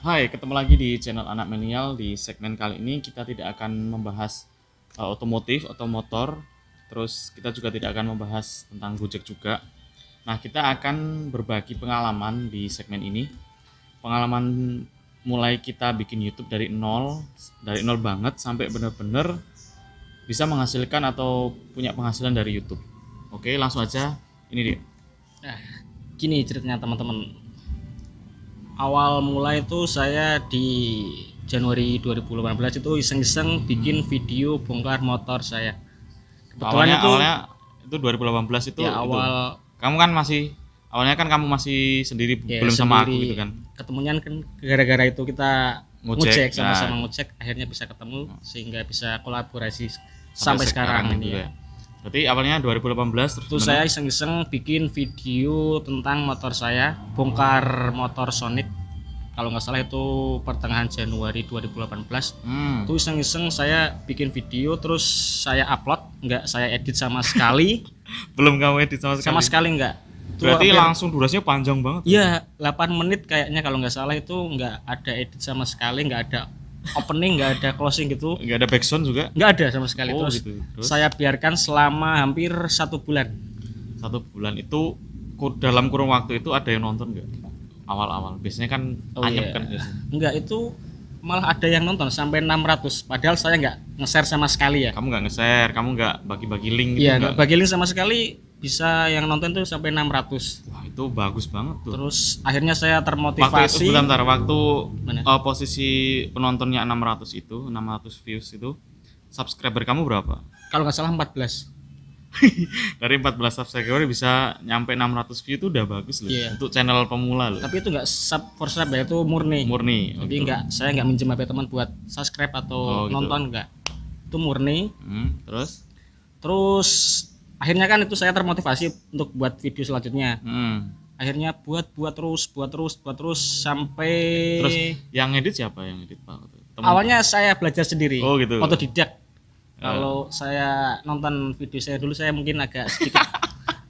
Hai, ketemu lagi di channel Anak Milenial. Di segmen kali ini kita tidak akan membahas otomotif atau motor. Terus kita juga tidak akan membahas tentang Gojek juga. Nah, kita akan berbagi pengalaman di segmen ini. Pengalaman mulai kita bikin YouTube dari nol banget sampai benar-benar bisa menghasilkan atau punya penghasilan dari YouTube. Oke, langsung aja. Ini dia. Nah, gini ceritanya teman-teman. Awal mulai itu saya di Januari 2018 itu iseng-iseng bikin video bongkar motor saya. Kebetulan Awalnya itu 2018 itu ya itu. awal Kamu kan awalnya kan kamu masih sendiri, ya belum sama aku sendiri. gitu kan. Ketemunya kan gara-gara itu kita Ngojek, sama-sama nah. ngojek, akhirnya bisa ketemu sehingga bisa kolaborasi sampai sekarang gitu ini ya. Berarti awalnya 2018 terus Itu gimana? saya iseng-iseng bikin video tentang motor saya, bongkar motor Sonic. Kalau nggak salah itu pertengahan Januari 2018. Itu iseng-iseng saya bikin video terus saya upload, nggak saya edit sama sekali. Belum kamu edit sama sekali. Sama sekali nggak. Itu Berarti hampir- langsung durasinya panjang banget. Iya, 8 menit kayaknya kalau nggak salah itu nggak ada edit sama sekali, nggak ada opening, nggak ada closing gitu. Enggak ada backsound juga. Nggak ada sama sekali. Oh, Terus gitu. Terus saya biarkan selama hampir 1 bulan. 1 bulan itu dalam kurun waktu itu ada yang nonton enggak? Awal-awal. Biasanya kan anyep kan biasanya. Enggak, itu malah ada yang nonton sampai 600. Padahal saya nggak nge-share sama sekali ya. Kamu enggak nge-share, kamu enggak bagi-bagi link gitu Iya, enggak? nggak bagi link sama sekali, bisa yang nonton tuh sampai 600. Wah, itu bagus banget tuh. Terus akhirnya saya Waktu itu termotivasi. bentar, waktu Mana? posisi penontonnya 600 views itu, subscriber kamu berapa? Kalau nggak salah 14. Dari 14 subscriber bisa nyampe 600 view itu udah bagus loh. Iya. Untuk channel pemula loh. Tapi itu nggak sub for sub ya, itu murni. Murni. Jadi saya nggak minjem HP teman buat subscribe atau Oh, gitu. nonton, nggak. Itu murni. Terus? Terus akhirnya kan itu saya termotivasi untuk buat video selanjutnya. Akhirnya buat terus sampai Terus yang edit siapa yang edit Pak? Temen? awalnya saya belajar sendiri. Oh, gitu. Otodidak. Kalau saya nonton video saya dulu, saya mungkin agak sedikit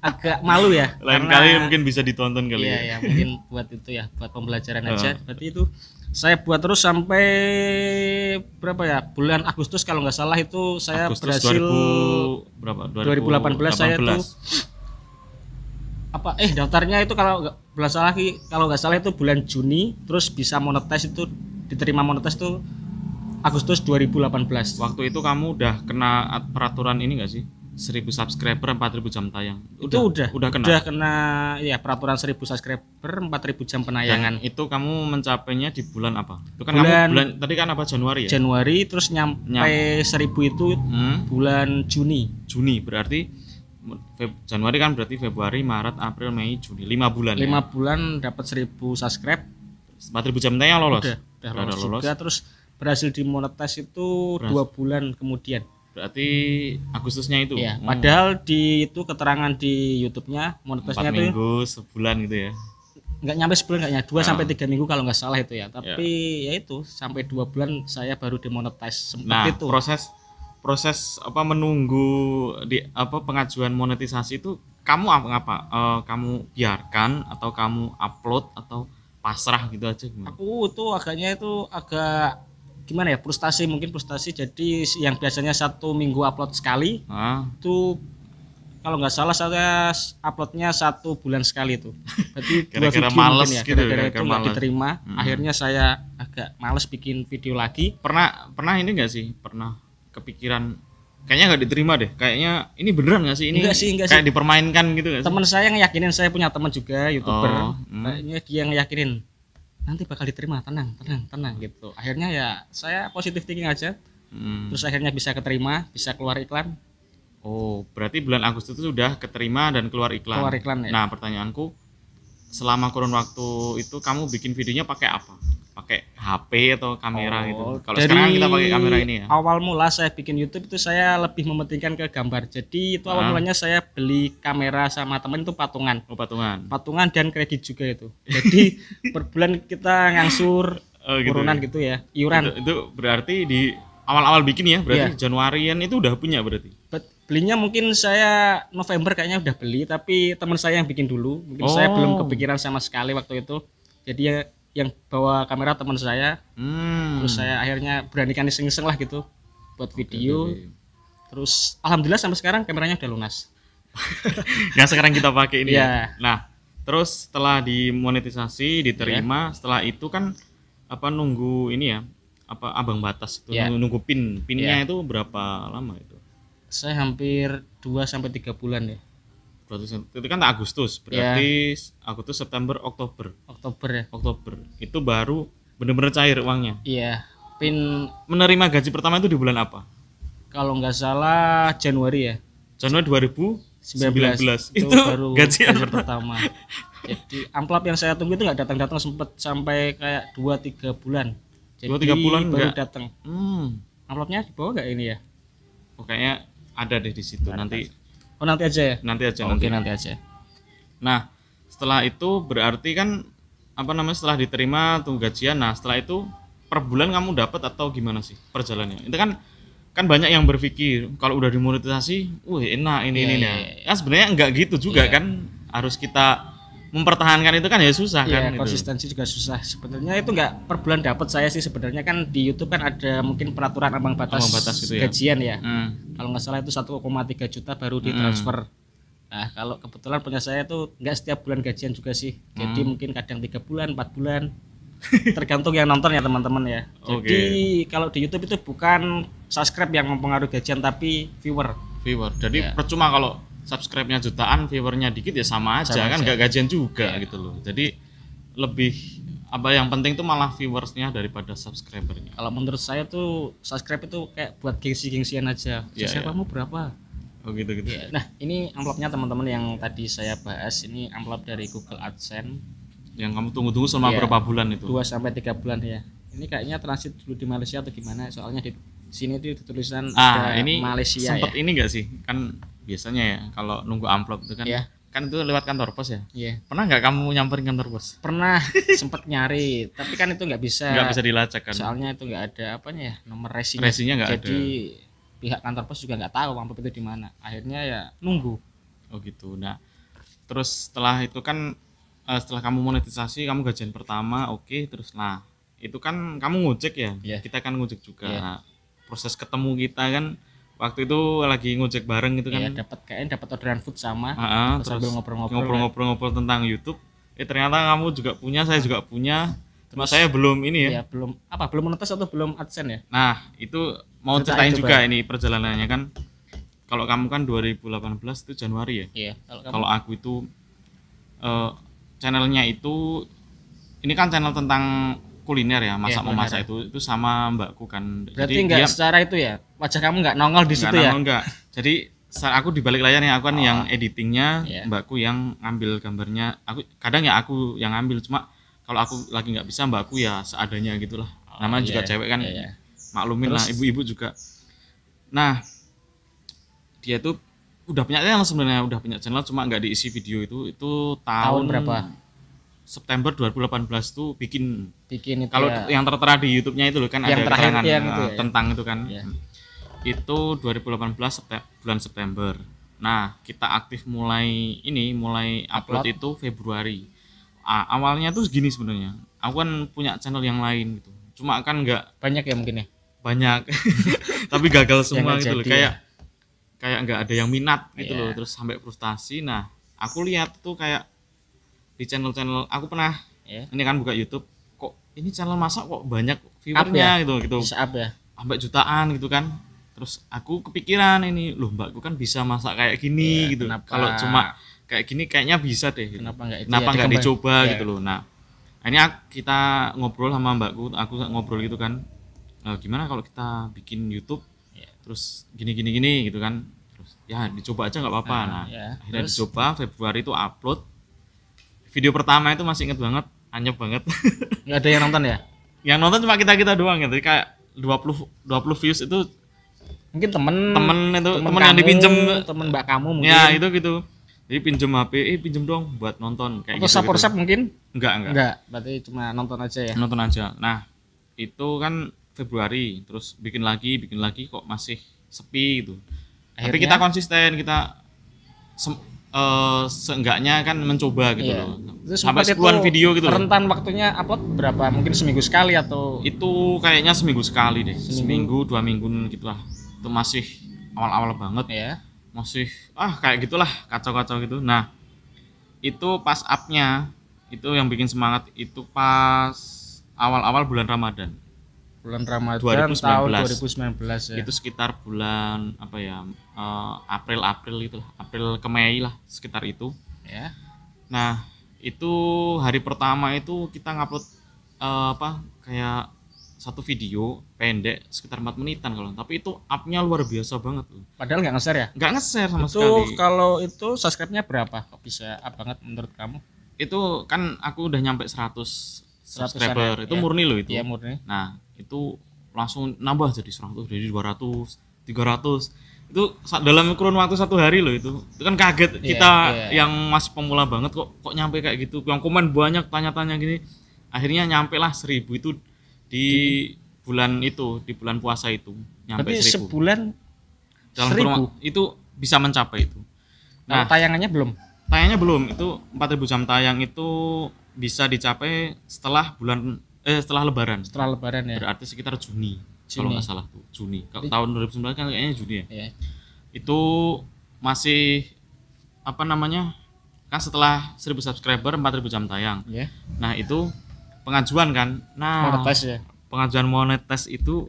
agak malu ya. Lain karena- kali mungkin bisa ditonton kali Iya ya. ya, mungkin buat itu ya, buat pembelajaran aja. Berarti itu saya buat terus sampai berapa ya? Bulan Agustus kalau nggak salah itu saya Agustus berhasil 2018 saya tuh daftarnya itu kalau nggak salah itu bulan Juni, terus bisa monetize itu, diterima monetize itu Agustus 2018. Waktu itu kamu udah kena peraturan ini enggak sih? 1000 subscriber 4000 jam tayang. Itu udah kena. Udah kena ya, peraturan 1000 subscriber 4000 jam penayangan. Dan itu kamu mencapainya di bulan apa? Itu kan Bulan- kamu bulan tadi kan apa Januari ya? Januari, terus nyampe 1000 itu bulan Juni. Juni berarti Januari kan berarti Februari, Maret, April, Mei, Juni 5 bulan 5 ya. bulan dapat 1000 subscribe. 4000 jam tayang lolos. Udah lolos juga, terus berhasil dimonetize itu 2 bulan kemudian. Berarti Agustusnya itu. Ya, padahal di itu keterangan di YouTube-nya 4 monetisasinya itu minggu, sebulan gitu ya. nggak nyampe sebulan, nggak 2 sampai 3 minggu kalau nggak salah itu ya. Tapi ya itu sampai 2 bulan saya baru dimonetize sempat Nah, itu. proses menunggu pengajuan monetisasi itu kamu kamu biarkan atau kamu upload atau pasrah gitu aja gimana? Aku itu agak gimana ya, frustasi jadi yang biasanya 1 minggu upload sekali itu kalau nggak salah saya uploadnya 1 bulan sekali itu. Berarti 2 Gara-gara video males mungkin ya, gitu, gara-gara itu gara-gara nggak males. diterima. Akhirnya saya agak males bikin video lagi. Pernah ini enggak sih? Pernah kepikiran kayaknya nggak diterima deh. Kayaknya ini beneran nggak sih ini? Enggak sih. Kayak dipermainkan gitu nggak sih? Teman saya ngeyakinin, saya punya teman juga YouTuber. Oh, Kayaknya dia ngeyakinin nanti bakal diterima, tenang gitu. Akhirnya ya saya positive thinking aja. Terus akhirnya bisa keterima, bisa keluar iklan. Oh, berarti bulan Agustus itu sudah keterima dan keluar iklan. Keluar iklan ya. Nah, pertanyaanku, selama kurun waktu itu kamu bikin videonya pakai apa? Pakai HP atau kamera gitu? Kalau Dari sekarang kita pakai kamera ini ya. Awal mula saya bikin YouTube itu saya lebih mementingkan ke gambar. Jadi itu awal mulanya saya beli kamera sama temen itu patungan. Oh, patungan. Patungan dan kredit juga itu. Jadi per bulan kita ngangsur gitu. urunan gitu ya, iuran. Itu berarti di awal-awal bikin ya, berarti Januarian itu udah punya berarti. Belinya mungkin saya November kayaknya udah beli, tapi teman saya yang bikin dulu. Mungkin saya belum kepikiran sama sekali waktu itu. Jadi ya yang bawa kamera teman saya. Terus saya Hmm. akhirnya beranikan iseng-iseng lah gitu buat Oke, video. oke. Terus alhamdulillah sampai sekarang kameranya udah lunas. Yang sekarang kita pakai ini ya. Iya. Nah, terus setelah dimonetisasi, diterima, setelah itu kan apa nunggu ini ya, apa ambang batas itu Iya. nunggu pinnya Iya. itu berapa lama itu? Saya hampir 2 sampai 3 bulan ya. Berarti itu kan Agustus, berarti Agustus, September, Oktober. Oktober ya. Oktober. Itu baru bener-bener cair uangnya. Iya. Pin Menerima gaji pertama itu di bulan apa? kalau nggak salah Januari ya. Januari 2019. 19 Itu baru gaji gaji pertama. Jadi amplop yang saya tunggu itu nggak datang-datang, sempet sampai kayak 2-3 bulan. Jadi 2-3 bulan baru nggak? datang. Hmm. Amplopnya dibawa nggak ini ya? Oh, kayaknya ada deh di situ. Nanti Oh nanti aja ya. nanti aja Oke, nanti. nanti aja. Nah, setelah itu berarti kan apa namanya setelah diterima tunggu gajian. Nah, setelah itu per bulan kamu dapat atau gimana sih perjalanannya? Itu kan banyak yang berpikir kalau udah dimonetisasi, wih enak ini Iya, ini iya, ya. iya. Kan sebenarnya enggak gitu juga Iya. kan. Harus kita mempertahankan itu kan ya susah Iya, kan itu. konsistensi juga susah. Sebenarnya itu nggak per bulan dapat saya sih sebenarnya, kan di YouTube kan ada mungkin peraturan ambang batas, gitu ya. gajian ya. Hmm. Kalau nggak salah itu 1,3 juta baru ditransfer. Nah, kalau kebetulan punya saya itu nggak setiap bulan gajian juga sih. Jadi mungkin kadang 3 bulan, 4 bulan. Tergantung yang nonton ya teman-teman ya. Jadi kalau di YouTube itu bukan subscribe yang mempengaruhi gajian tapi viewer. Viewer. Jadi Iya. percuma kalau subscribe-nya jutaan, viewernya dikit ya sama aja Sama kan aja. nggak gajian juga Iya. gitu loh. Jadi lebih apa yang penting tuh malah viewersnya daripada subscribernya. Kalau menurut saya tuh subscribe itu kayak buat gengsi-gengsian aja. Iya, Subscribe kamu berapa? Oh gitu gitu. Ya, nah ini amplopnya teman-teman yang tadi saya bahas, ini amplop dari Google AdSense Yang kamu tunggu-tunggu selama Iya. berapa bulan itu? 2 sampai 3 bulan ya. Ini kayaknya transit dulu di Malaysia atau gimana? Soalnya di sini tuh tulisan ada Ini Malaysia sempet ya. ini enggak sih? Kan biasanya ya kalau nunggu amplop itu kan Iya. kan itu lewat kantor pos ya. Iya. Pernah nggak kamu nyamperin kantor pos? Pernah sempet nyari, tapi kan itu nggak bisa. Nggak bisa dilacak kan? Soalnya itu nggak ada apanya ya, nomor resinya. Resinya nggak ada. Jadi pihak kantor pos juga nggak tahu amplop itu di mana. Akhirnya ya nunggu. Oh gitu. Nah, terus setelah itu kan setelah kamu monetisasi, kamu gajian pertama, oke, terus nah, itu kan kamu ngojek ya. Iya. Kita kan ngojek juga. Iya. Nah, proses ketemu kita kan waktu itu lagi ngojek bareng gitu Ya kan. kayaknya dapat orderan food sama. Terus Terus sambil ngobrol-ngobrol. ngobrol-ngobrol tentang YouTube. Ternyata kamu juga punya, saya juga punya. Cuma saya belum ini ya. Ya belum menetas atau belum AdSense ya? Nah, itu mau Ceritain ceritain coba. juga ini perjalanannya kan. Kalau kamu kan 2018 itu Januari ya. Iya. Kalau kamu Kalau aku itu channelnya itu ini kan channel tentang kuliner ya, masak kuliner memasak itu sama mbakku kan. berarti nggak secara itu ya, wajah kamu nggak nongol di situ ya? Enggak. Jadi aku di balik layarnya, aku kan yang editingnya, Iya. mbakku yang ngambil gambarnya. Aku kadang ya aku yang ngambil, cuma kalau aku lagi nggak bisa mbakku ya seadanya gitulah. Namanya juga iya, cewek kan, iya. maklumin lah, Terus? ibu-ibu juga. Nah, dia tuh udah punya channel sebenarnya, udah punya channel cuma nggak diisi video itu Tahun berapa? September 2018 tuh bikin. Bikin itu Kalau ya. yang tertera di YouTube-nya itu loh kan Yang ada terakhir keterangan yang itu ya? tentang itu kan. Iya. Itu 2018 bulan September. Nah, kita aktif mulai upload itu Februari. Awalnya tuh segini sebenarnya. Aku kan punya channel yang lain gitu. Cuma kan nggak Banyak ya mungkin ya. banyak. Tapi gagal semua nggak gitu loh. jadi ya. Kayak nggak ada yang minat gitu Iya. loh. Terus sampai frustasi. Nah, aku lihat tuh kayak di channel-channel aku pernah Ya. ini kan buka YouTube, kok ini channel masak kok banyak viewernya gitu Bisa up ya. sampai jutaan gitu kan. Terus aku kepikiran ini loh, mbakku kan bisa masak kayak gini Iya, gitu. kenapa- Kalau cuma kayak gini kayaknya bisa deh gitu. Kenapa nggak itu Kenapa ya, nggak dikembang- dicoba Iya. gitu loh. Nah, ini kita ngobrol sama mbakku, aku ngobrol gitu kan. Gimana kalau kita bikin YouTube Iya. terus gini gitu kan. Terus ya dicoba aja nggak apa-apa. Nah, ya. akhirnya Terus? dicoba. Februari itu upload. Video pertama itu masih inget banget, anyep banget. Nggak ada yang nonton ya? Yang nonton cuma kita doang gitu. Kayak 20 views itu Mungkin temen temen yang dipinjem. temen mbak kamu mungkin. Ya itu gitu. Jadi pinjem HP, pinjem dong buat nonton kayak Atau gitu. sap mungkin? Enggak. Berarti cuma nonton aja ya. Nonton aja. Nah, itu kan Februari, terus bikin lagi kok masih sepi gitu. Tapi Akhirnya? kita konsisten, kita seenggaknya kan mencoba gitu Iya. loh. Itu Sampai sempat 10-an itu video gitu loh. rentan waktunya upload berapa? Mungkin seminggu sekali atau Itu kayaknya seminggu sekali deh. Seminggu. 2 minggu gitulah. Itu masih awal-awal banget. ya? Masih kayak gitulah, kacau-kacau gitu. Nah, itu pas up-nya itu yang bikin semangat itu pas awal-awal bulan Ramadan. Bulan Ramadan 2019. tahun 2019 ya. Itu sekitar bulan apa ya? April itulah, April ke Mei lah, sekitar itu. Ya. Nah, itu hari pertama itu kita ngupload kayak satu video pendek sekitar 4 menitan kalau, tapi itu up-nya luar biasa banget loh. Padahal nggak nge-share ya? Nggak nge-share sama Itu sekali. kalau itu subscribe-nya berapa? Kok bisa up banget menurut kamu? Itu kan aku udah nyampe 100 subscriber. ya? Itu murni loh itu. Iya, murni. Nah, itu langsung nambah jadi 100, jadi 200, 300. Itu dalam kurun waktu 1 hari loh itu. Itu kan kaget kita yang masih pemula banget kok nyampe kayak gitu. Yang komen banyak, tanya-tanya gini. Akhirnya nyampe lah 1000 itu di bulan itu, di bulan puasa itu. Nyampe Tapi 1000. sebulan Dalam 1000? kurun itu bisa mencapai itu. Nah, tayangannya belum. Tayangnya belum. Itu 4000 jam tayang itu bisa dicapai setelah lebaran. Setelah lebaran ya. Berarti sekitar Juni. Kalau nggak salah tuh Juni. Kalau tahun 2019 kan kayaknya Juni ya. Iya. Itu masih kan setelah 1000 subscriber 4000 jam tayang. Iya. Nah, itu pengajuan kan. Nah, Monetis ya. pengajuan monetis itu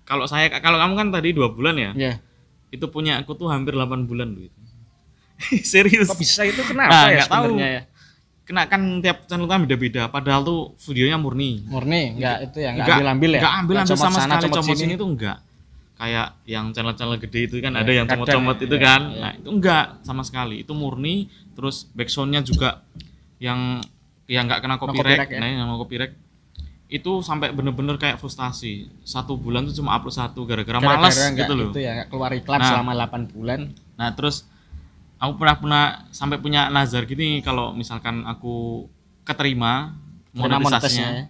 kalau kamu kan tadi 2 bulan ya. Iya. Itu punya aku tuh hampir 8 bulan loh itu. Serius. Kok bisa itu kenapa ya nggak tahu. sebenarnya ya? Kena kan tiap channel kan beda-beda. Padahal tuh videonya murni. Murni, enggak itu ya, enggak ambil-ambil ya. Enggak ambil-ambil Nggak sama comot sana, sekali, comot comot sini. sini tuh enggak. Kayak yang channel-channel gede itu kan Iya, ada yang kadang comot-comot ya, itu kan. iya. Nah, itu enggak sama sekali. Itu murni, terus backsound-nya juga yang enggak kena copyright, copyright ya. nah yang mau copyright. Itu sampai bener-bener kayak frustasi. 1 bulan tuh cuma upload 1 gara-gara malas gitu loh. Itu ya, nggak keluar iklan Nah. selama 8 bulan. Nah, terus aku pernah sampai punya nazar gini, kalau misalkan aku keterima monetisasinya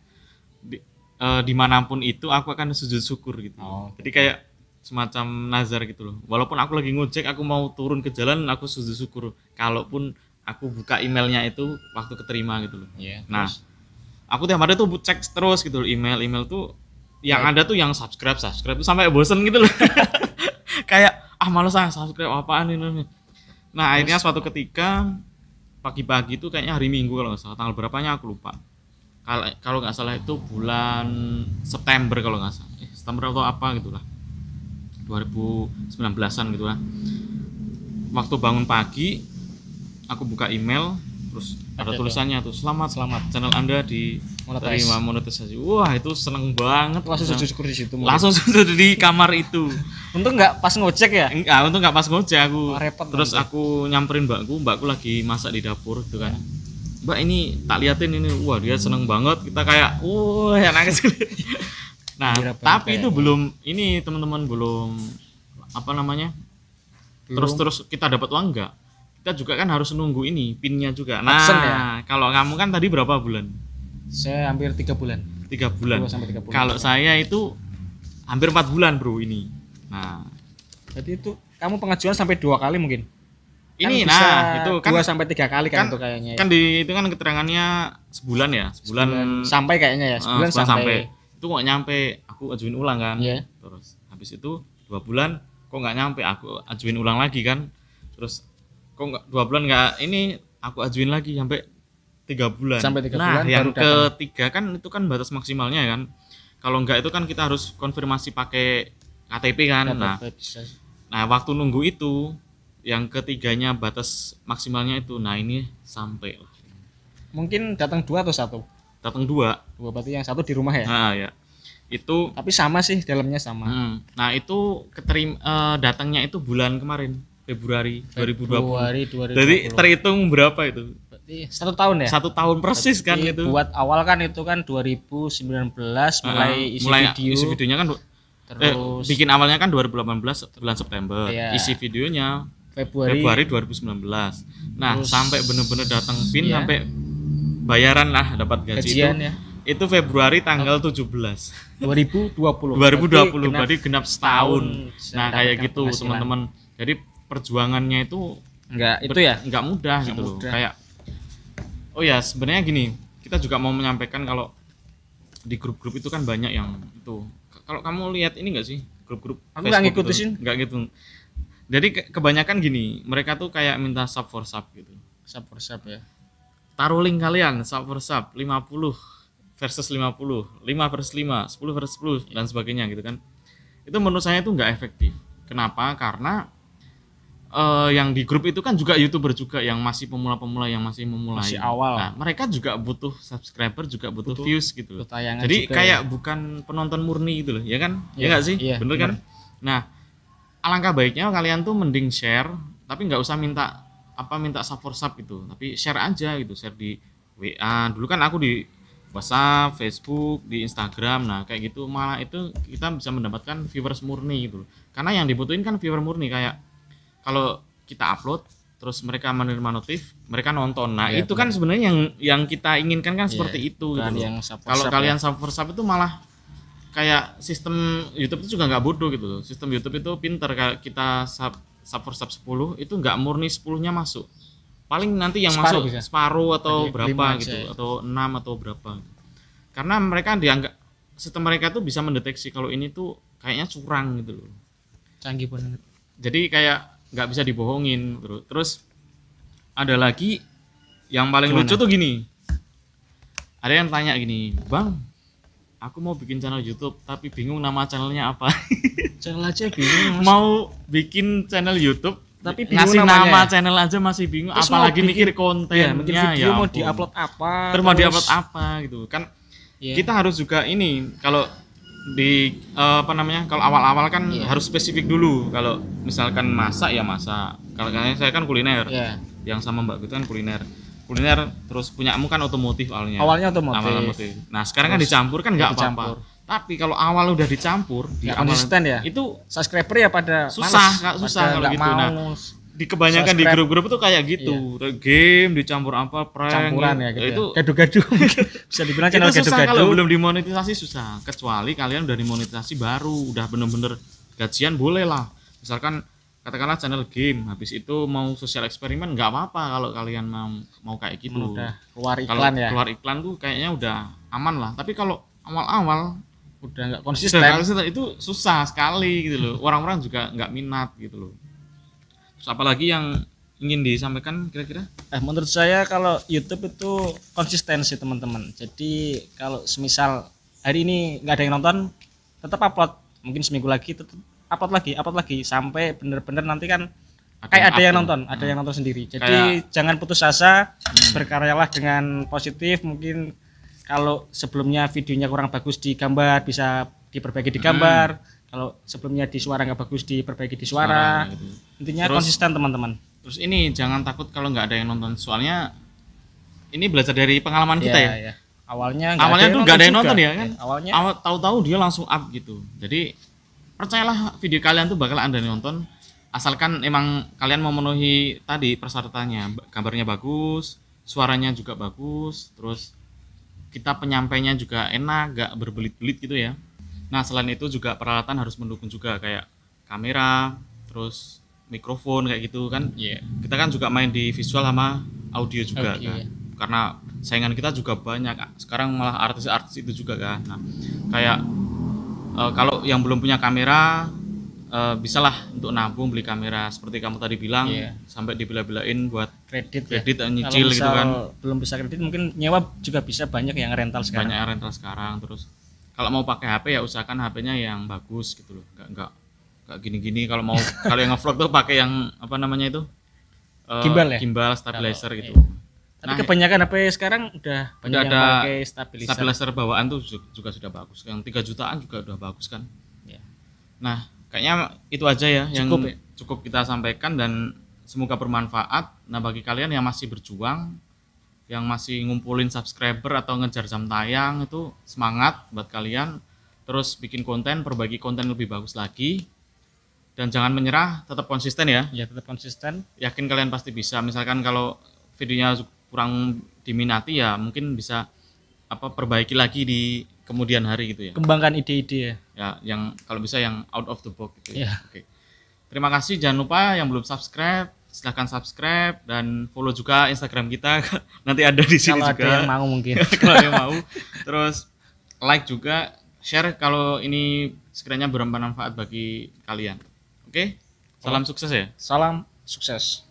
dimanapun itu aku akan sujud syukur gitu. Jadi kayak semacam nazar gitu loh. Walaupun aku lagi ngojek, aku mau turun ke jalan, aku sujud syukur. Kalaupun aku buka emailnya itu waktu keterima gitu loh. Iya. Nah, aku tiap hari tuh cek terus gitu loh, email tuh yang ada tuh yang subscribe tuh sampai bosen gitu loh. Kayak males subscribe apaan ini. Nah, akhirnya suatu ketika pagi-pagi itu kayaknya hari Minggu kalau nggak salah, tanggal berapanya aku lupa. Kalau nggak salah itu bulan September kalau nggak salah. September atau apa gitulah. 2019-an gitulah. Waktu bangun pagi aku buka email, terus ada tulisannya tuh selamat channel Anda diterima monetisasi. Wah, itu seneng banget. Langsung sujud syukur di situ. Langsung sujud di kamar itu. Untung nggak pas ngojek ya? Untung nggak pas ngojek aku. Repot Terus aku nyamperin mbakku lagi masak di dapur gitu kan. Mbak, ini tak liatin ini. Wah, dia seneng banget. Kita kayak ya nangis. Nah, tapi itu belum ini teman-teman belum terus kita dapat uang enggak? Kita juga kan harus nunggu ini pinnya juga. Nah, ya? Kalau kamu kan tadi berapa bulan? Saya hampir 3 bulan. 3 bulan. 2 sampai 3 bulan. Kalau saya itu hampir 4 bulan, Bro, ini. Nah, jadi itu kamu pengajuan sampai 2 kali mungkin. Ini kan itu kan 2 sampai 3 kali kan itu kayaknya. Kan itu kan keterangannya sebulan ya, sebulan sampai kayaknya ya, sebulan sampai. Itu kok nyampe, aku ajuin ulang kan. Iya. Terus habis itu 2 bulan kok nggak nyampe, aku ajuin ulang lagi kan. Terus kok nggak 2 bulan nggak ini, aku ajuin lagi sampai 3 bulan. Sampai 3 nah, bulan yang baru ketiga kan itu kan batas maksimalnya kan. Kalau enggak itu kan kita harus konfirmasi pakai KTP kan. Nah, waktu nunggu itu yang ketiganya batas maksimalnya itu. Nah, ini sampai lah. Mungkin datang 2 atau 1? Datang 2. Berarti yang 1 di rumah ya? Nah, ya. Itu tapi sama sih, dalamnya sama. Nah, itu datangnya itu bulan kemarin, Februari 2020. Jadi terhitung berapa itu? Berarti 1 tahun ya? 1 tahun persis. Berarti kan itu. Buat awal kan itu kan 2019 mulai isi videonya kan terus bikin awalnya kan 2018 bulan September. Iya. Isi videonya Februari 2019. Nah, terus, sampai bener-bener datang PIN sampai bayaran lah dapat gaji gajian itu. Ya. Itu Februari tanggal 17 2020. Berarti genap setahun. Nah, kayak gitu teman-teman. Jadi perjuangannya itu nggak mudah gitu loh. Kayak oh ya sebenarnya gini, kita juga mau menyampaikan kalau di grup-grup itu kan banyak yang itu. Kalau kamu lihat ini enggak sih grup-grup aku nggak ngikutin enggak gitu. Jadi kebanyakan gini, mereka tuh kayak minta sub for sub gitu. Sub for sub ya. Taruh link kalian sub for sub 50 versus 50, 5 versus 5, 10 versus 10 dan sebagainya gitu kan. Itu menurut saya itu enggak efektif. Kenapa? Karena yang di grup itu kan juga YouTuber juga yang masih pemula-pemula yang masih memulai. Masih awal. Nah, mereka juga butuh subscriber, juga butuh views gitu loh. Jadi kayak bukan penonton murni gitu loh, ya kan? Ya enggak sih? Iya, bener kan? Nah, alangkah baiknya kalian tuh mending share, tapi nggak usah minta sub for sub gitu, tapi share aja gitu, share di WA. Dulu kan aku di WhatsApp, Facebook, di Instagram. Nah, kayak gitu malah itu kita bisa mendapatkan viewers murni gitu loh. Karena yang dibutuhin kan viewer murni kayak kalau kita upload terus mereka menerima notif, mereka nonton. Nah, itu kan sebenarnya yang kita inginkan kan seperti itu gitu loh. Kalau kalian sub for sub itu malah kayak sistem YouTube itu juga nggak bodoh gitu loh. Sistem YouTube itu pinter, kayak kita sub for sub 10 itu nggak murni 10-nya masuk. Paling nanti yang separuh masuk bisa. separuh atau berapa gitu ya. atau 6 atau berapa. Karena mereka dianggap sistem mereka tuh bisa mendeteksi kalau ini tuh kayaknya curang gitu loh. Canggih banget. Jadi kayak nggak bisa dibohongin. Terus ada lagi yang paling lucu tuh gini. Ada yang tanya gini, "Bang, aku mau bikin channel YouTube tapi bingung nama channelnya apa." Channel aja bingung. Mau bikin channel YouTube tapi bingung ngasih namanya. nama channel aja masih bingung. Terus apalagi mikir kontennya. Bikin video mau diupload apa? Terus mau diupload apa gitu kan? Kita harus juga ini kalau di kalau awal-awal kan harus spesifik dulu. Kalau misalkan masak ya masak. Kalau saya kan kuliner. Yang sama Mbak gitu kan kuliner, terus punyamu kan otomotif awalnya otomotif. Nah sekarang kan dicampur kan nggak apa-apa. Tapi kalau awal udah dicampur di konsisten ya, itu subscriber ya pada susah kalau gitu. Nah di kebanyakan di grup-grup itu kayak gitu, game dicampur apa prank campuran ya gitu. Itu gaduh-gaduh. Bisa dibilang channel gaduh-gaduh. Kalau belum dimonetisasi susah, kecuali kalian udah dimonetisasi baru, udah bener-bener gajian boleh lah. Misalkan katakanlah channel game, habis itu mau sosial eksperimen nggak apa-apa kalau kalian mau kayak gitu. Udah keluar iklan ya. Keluar iklan tuh kayaknya udah aman lah. Tapi kalau awal-awal udah nggak konsisten itu susah sekali gitu loh. Orang-orang juga nggak minat gitu loh. Terus apalagi yang ingin disampaikan kira-kira? Menurut saya kalau YouTube itu konsistensi teman-teman. Jadi kalau semisal hari ini nggak ada yang nonton, tetap upload. Mungkin seminggu lagi tetap upload lagi sampai bener-bener nanti kan kayak ada yang nonton sendiri. Jadi jangan putus asa, berkaryalah dengan positif. Mungkin kalau sebelumnya videonya kurang bagus di gambar bisa diperbaiki di gambar. Kalau sebelumnya di suara nggak bagus diperbaiki di suara. Gitu. Intinya konsisten teman-teman. Terus ini jangan takut kalau nggak ada yang nonton, soalnya ini belajar dari pengalaman kita ya. Awalnya tuh nggak ada yang nonton ya kan. Awalnya tahu-tahu dia langsung up gitu. Jadi percayalah video kalian tuh bakal ada yang nonton, asalkan emang kalian memenuhi tadi persyaratannya, gambarnya bagus, suaranya juga bagus, terus kita penyampainya juga enak, gak berbelit-belit gitu ya. Nah selain itu juga peralatan harus mendukung juga, kayak kamera, terus mikrofon kayak gitu kan. Kita kan juga main di visual sama audio juga kan. Karena saingan kita juga banyak. Sekarang malah artis-artis itu juga kan. Nah kayak kalau yang belum punya kamera, bisalah untuk nabung beli kamera seperti kamu tadi bilang, sampai dibela-belain buat kredit nyicil gitu kan. Belum bisa kredit mungkin nyewa juga bisa, banyak yang rental sekarang. Terus kalau mau pakai HP ya usahakan HP-nya yang bagus gitu loh, nggak gini-gini. Kalau yang ngevlog tuh pakai yang apa namanya itu, gimbal stabilizer gitu. Tapi kebanyakan HP sekarang udah banyak yang pakai stabilizer bawaan tuh juga sudah bagus, yang 3 jutaan juga udah bagus kan. Nah kayaknya itu aja ya yang cukup kita sampaikan, dan semoga bermanfaat. Nah bagi kalian yang masih berjuang, yang masih ngumpulin subscriber atau ngejar jam tayang, itu semangat buat kalian. Terus bikin konten, perbaiki konten lebih bagus lagi, dan jangan menyerah, tetap konsisten ya. Tetap konsisten. Yakin kalian pasti bisa. Misalkan kalau videonya kurang diminati ya mungkin bisa perbaiki lagi di kemudian hari gitu ya. Kembangkan ide-ide ya, yang kalau bisa yang out of the box gitu ya. Oke. Terima kasih, jangan lupa yang belum subscribe silahkan subscribe dan follow juga Instagram kita. Nanti ada di sini Kalau juga. ada yang mau mungkin. Kalau ada yang mau. Terus like juga, share kalau ini sekiranya bermanfaat bagi kalian. Oke? Salam sukses ya. Salam sukses.